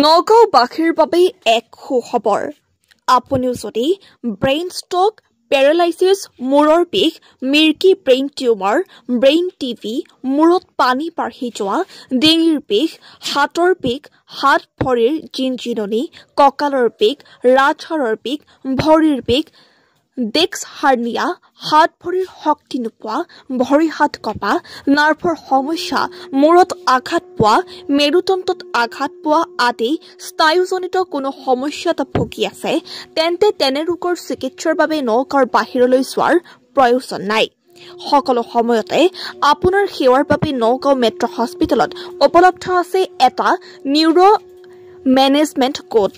নগাঁওবাসীৰ বাবে এক সুখবৰ। আপুনিও যদি ব্ৰেইন ষ্ট্ৰক, পেৰালাইচিছ, মূৰৰ বিষ, মিৰ্কি ব্ৰেইন টিউমাৰ, ব্ৰেইন টিভি, মূৰত পানী বাঢ়ি যোৱা, ডিঙিৰ বিষ, হাতৰ বিষ, হাত ভৰিৰ জিনজিননি, কঁকালৰ বিষ, ৰাজহাড়ৰ বিষ, ভৰিৰ বিষ, ডিস্ক হাৰ্নিয়া, হাত ভৰিৰ শক্তি নোপোৱা, ভৰি হাত কঁপা, নাৰ্ভৰ সমস্যা, মূৰত আঘাত পোৱা, মেৰুদণ্ডত আঘাত পোৱা আদি স্নায়ুজনিত কোনো সমস্যাত ভুগি আছে তেন্তে তেনে ৰোগৰ চিকিৎসাৰ বাবে নগাঁৱৰ বাহিৰলৈ যোৱাৰ প্ৰয়োজন নাই। সকলো সময়তে আপোনাৰ সেৱাৰ বাবে নগাঁও মেট্ৰ' হস্পিটেলত উপলব্ধ আছে এটা নিউৰো মেনেজমেণ্ট গোট।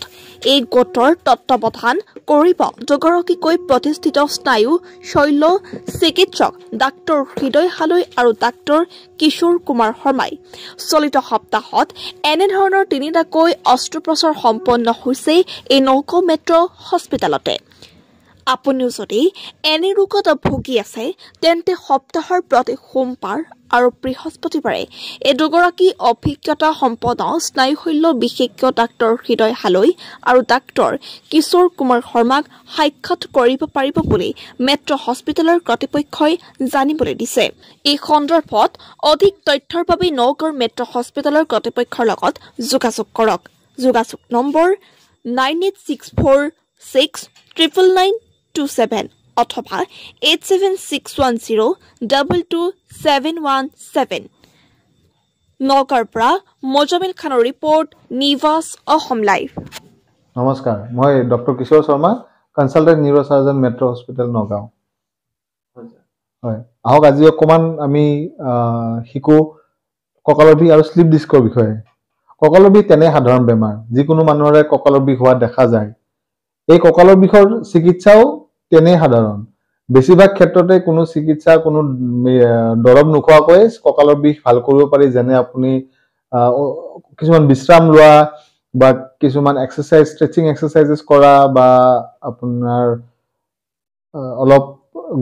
এই গোটৰ তত্বাৱধান কৰিব দুগৰাকীকৈ প্ৰতিষ্ঠিত স্নায়ু শল্য চিকিৎসক ডাক্তৰ হৃদয় হালৈ আৰু ডাক্তৰ কিশোৰ কুমাৰ শৰ্মাই। চলিত সপ্তাহত এনেধৰণৰ তিনিটাকৈ অস্ত্ৰোপচাৰ সম্পন্ন হৈছে এই নগাঁও মেট্ৰ' হস্পিটেলতে। আপুনিও যদি এনে ৰোগত ভুগি আছে তেন্তে সপ্তাহৰ প্ৰতি সোমবাৰ আৰু বৃহস্পতিবাৰে এই দুগৰাকী অভিজ্ঞতা সম্পন্ন স্নায়ুশল্য বিশেষজ্ঞ ডাক্তৰ হৃদয় হালৈ আৰু ডাক্তৰ কিশোৰ কুমাৰ শৰ্মাক সাক্ষাৎ কৰিব পাৰিব বুলি মেট্ৰ' হস্পিটেলৰ কৰ্তৃপক্ষই জানিবলৈ দিছে। এই সন্দৰ্ভত অধিক তথ্যৰ বাবে নগাঁৱৰ মেট্ৰ' হস্পিটেলৰ কৰ্তৃপক্ষৰ লগত যোগাযোগ কৰক। যোগাযোগ নম্বৰ 9864699927 অথবা 8761022717। নগাঁৱৰ পৰা মজামিল খানৰ ৰিপৰ্ট, নিৱাজ অসম লাইভ। নমস্কাৰ, মই doctor Kishore Sharma, consultant neurosurgeon metro' hospital Nagaon. হয়, আহক আজি অকণমান আমি শিকোঁ কঁকালৰ বিষ আৰু শ্লিপ ডিস্কৰ বিষয়ে। কঁকালৰ বিষ তেনে সাধাৰণ বেমাৰ, যিকোনো মানুহৰে কঁকালৰ বিষ হোৱা দেখা যায়। এই কঁকালৰ বিষৰ চিকিৎসাও তেনে সাধাৰণ। বেছিভাগ ক্ষেত্ৰতে কোনো চিকিৎসা, কোনো দৰৱ নোখোৱাকৈ কঁকালৰ বিষ ভাল কৰিব পাৰি। যেনে আপুনি কিছুমান বিশ্ৰাম লোৱা বা কিছুমান এক্সাৰচাইজ, ষ্ট্ৰেচিং এক্সাৰচাইজেছ কৰা বা আপোনাৰ অলপ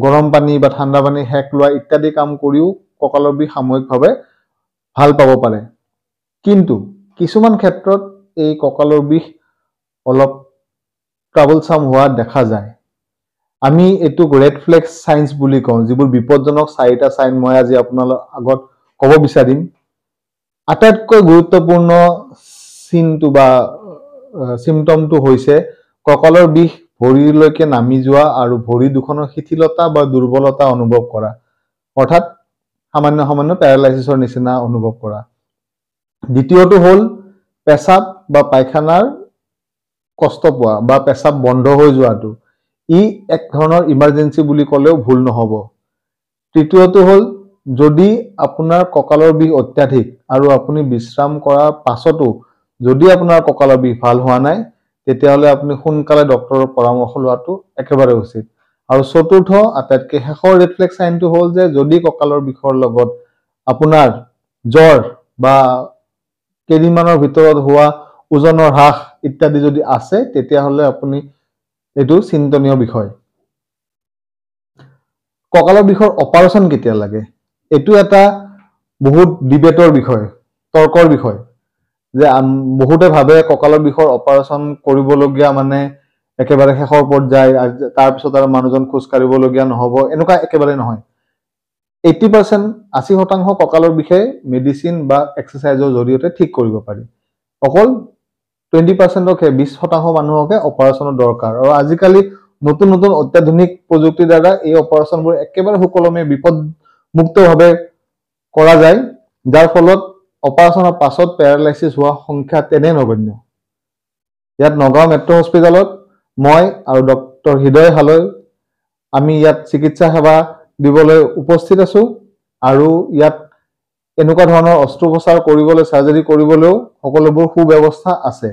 গৰম পানী বা ঠাণ্ডা পানী সেক লোৱা ইত্যাদি কাম কৰিও কঁকালৰ বিষ সাময়িকভাৱে ভাল পাব পাৰে। কিন্তু কিছুমান ক্ষেত্ৰত এই কঁকালৰ বিষ অলপ ট্ৰাবলছাম হোৱা দেখা যায়। আমি এইটোক ৰেড ফ্লেগ চাইন্স বুলি কওঁ, যিবোৰ বিপদজনক 4টা চাইন মই আজি আপোনালোকৰ আগত ক'ব বিচাৰিম। আটাইতকৈ গুৰুত্বপূৰ্ণ চিনটো বা চিমটমটো হৈছে কঁকালৰ বিষ ভৰিলৈকে নামি যোৱা আৰু ভৰি দুখনৰ শিথিলতা বা দুৰ্বলতা অনুভৱ কৰা, অৰ্থাৎ সামান্য সামান্য পেৰালাইচিছৰ নিচিনা অনুভৱ কৰা। দ্বিতীয়টো হ'ল পেচাব বা পায়খানাৰ কষ্ট পোৱা বা পেচাব বন্ধ হৈ যোৱাটো। ই এক ধৰণৰ ইমাৰ্জেঞ্চি বুলি ক'লেও ভুল নহ'ব। তৃতীয়টো হ'ল যদি আপোনাৰ কঁকালৰ বিষ অত্যাধিক আৰু আপুনি বিশ্ৰাম কৰাৰ পাছতো যদি আপোনাৰ কঁকালৰ বিষ ভাল হোৱা নাই, তেতিয়াহ'লে আপুনি সোনকালে ডক্তৰৰ পৰামৰ্শ লোৱাটো একেবাৰে উচিত। আৰু চতুৰ্থ, আটাইতকৈ শেষৰ ৰেড ফ্লেগ চাইনটো হ'ল যে যদি কঁকালৰ বিষৰ লগত আপোনাৰ জ্বৰ বা কেইদিনমানৰ ভিতৰত হোৱা ওজনৰ হ্ৰাস ইত্যাদি যদি আছে, তেতিয়াহ'লে আপুনি এইটো চিন্তনীয় বিষয়। কঁকালৰ বিষৰ অপাৰেশ্যন কেতিয়া লাগে? এইটো এটা বহুত ডিবেটৰ বিষয়, তৰ্কৰ বিষয়। যে বহুতে ভাবে কঁকালৰ বিষৰ অপাৰেশ্যন কৰিবলগীয়া মানে একেবাৰে শেষৰ পৰ্যায়, তাৰপিছত আৰু মানুহজন খোজ কাঢ়িবলগীয়া নহ'ব, এনেকুৱা একেবাৰে নহয়। 80% কঁকালৰ বিষে মেডিচিন বা এক্সাৰচাইজৰ জৰিয়তে ঠিক কৰিব পাৰি। অকল 20% মানুহকে অপাৰেশ্যনৰ দৰকাৰ। আৰু আজিকালি নতুন নতুন অত্যাধুনিক প্ৰযুক্তিৰ দ্বাৰা এই অপাৰেশ্যনবোৰ একেবাৰে সুকলমে বিপদমুক্তভাৱে কৰা যায়, যাৰ ফলত অপাৰেশ্যনৰ পাছত পেৰালাইচিছ হোৱা সংখ্যা তেনে নগণ্য। ইয়াত নগাঁও মেট্ৰ' হস্পিটেলত মই আৰু ডক্টৰ হৃদয় হালৈ আমি ইয়াত চিকিৎসা সেৱা দিবলৈ উপস্থিত আছোঁ। আৰু ইয়াত এনেকুৱা ধৰণৰ অস্ত্ৰোপচাৰ কৰিবলৈ, চাৰ্জাৰী কৰিবলৈও সকলোবোৰ সুব্যৱস্থা আছে।